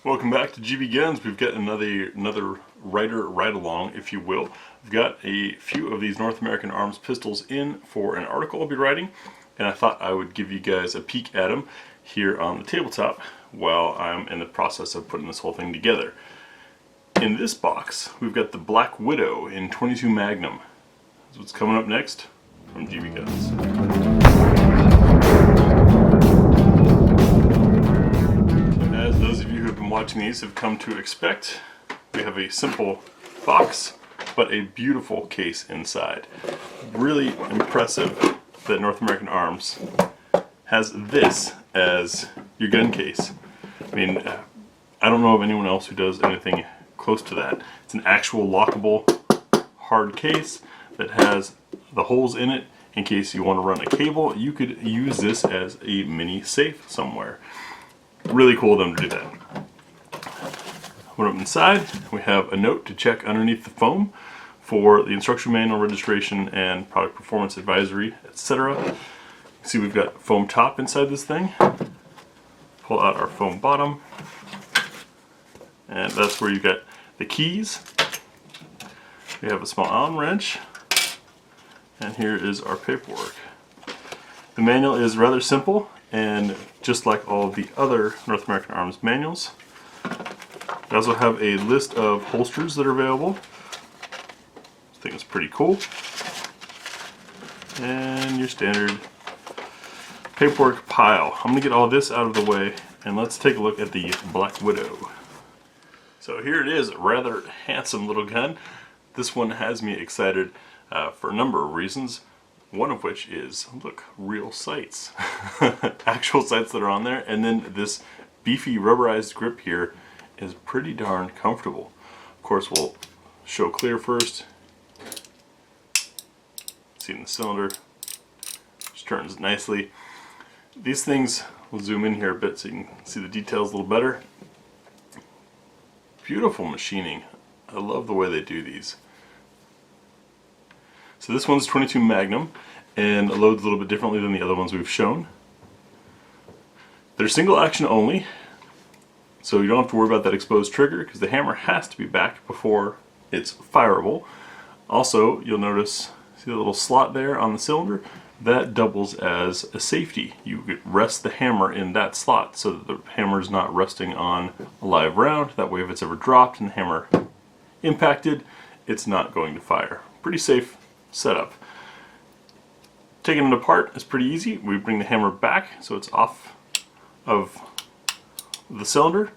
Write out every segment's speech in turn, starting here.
Welcome back to GBGuns. We've got another writer ride-along, if you will. We've got a few of these North American Arms pistols in for an article I'll be writing, and I thought I would give you guys a peek at them here on the tabletop while I'm in the process of putting this whole thing together. In this box, we've got the Black Widow in 22 Magnum. That's what's coming up next from GBGuns. As those of you who have been watching these have come to expect, we have a simple box, but a beautiful case inside. Really impressive that North American Arms has this as your gun case. I mean, I don't know of anyone else who does anything close to that. It's an actual lockable hard case that has the holes in it in case you want to run a cable. You could use this as a mini safe somewhere. Really cool of them to do that. Open up inside, we have a note to check underneath the foam for the instruction manual, registration, and product performance advisory, etc. See, we've got foam top inside this thing. Pull out our foam bottom, and that's where you get the keys. We have a small Allen wrench, and here is our paperwork. The manual is rather simple, and just like all of the other North American Arms manuals, we also have a list of holsters that are available. This thing is pretty cool. And your standard paperwork pile. I'm going to get all this out of the way, and let's take a look at the Black Widow. So here it is, a rather handsome little gun. This one has me excited for a number of reasons. One of which is, look, real sights. Actual sights that are on there, and then this beefy rubberized grip here is pretty darn comfortable. Of course, we'll show clear first. See in the cylinder, which turns nicely. These things, we'll zoom in here a bit so you can see the details a little better. Beautiful machining. I love the way they do these. So this one's 22 Magnum, and it loads a little bit differently than the other ones we've shown. They're single action only, so you don't have to worry about that exposed trigger because the hammer has to be back before it's fireable. Also, you'll notice, see the little slot there on the cylinder? That doubles as a safety. You could rest the hammer in that slot so that the hammer is not resting on a live round. That way if it's ever dropped and the hammer impacted, it's not going to fire. Pretty safe setup. Taking it apart is pretty easy. We bring the hammer back so it's off of the cylinder,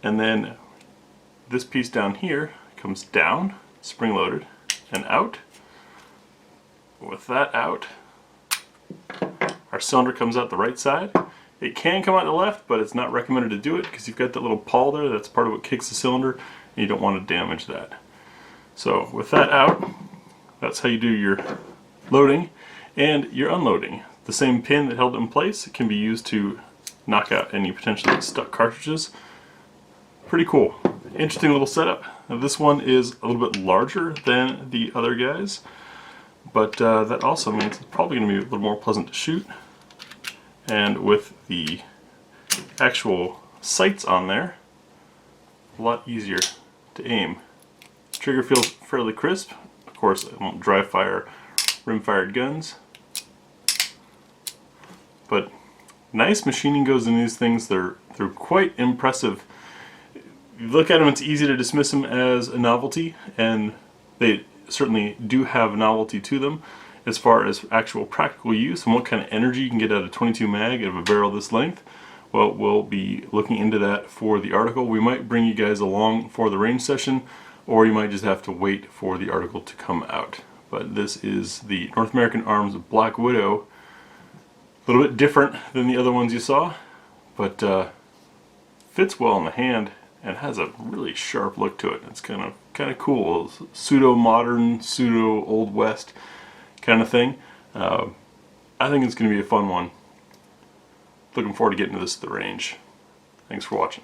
and then this piece down here comes down, spring-loaded, and out. With that out, our cylinder comes out the right side. It can come out the left, but it's not recommended to do it because you've got that little pawl there. That's part of what kicks the cylinder, and you don't want to damage that. So with that out, that's how you do your loading and your unloading. The same pin that held it in place can be used to knock out any potentially stuck cartridges. Pretty cool. Interesting little setup. Now this one is a little bit larger than the other guys, but that also means it's probably going to be a little more pleasant to shoot. And with the actual sights on there, a lot easier to aim. The trigger feels fairly crisp. Of course, it won't dry fire rim-fired guns, but nice machining goes in these things. They're quite impressive. You look at them, it's easy to dismiss them as a novelty, and they certainly do have novelty to them as far as actual practical use and what kind of energy you can get out of 22 mag out of a barrel this length. Well, we'll be looking into that for the article. We might bring you guys along for the range session, or you might just have to wait for the article to come out. But this is the North American Arms Black Widow. A little bit different than the other ones you saw, but fits well in the hand and has a really sharp look to it. It's kind of cool, pseudo-modern, pseudo-old west kind of thing. I think it's going to be a fun one. Looking forward to getting to this at the range. Thanks for watching.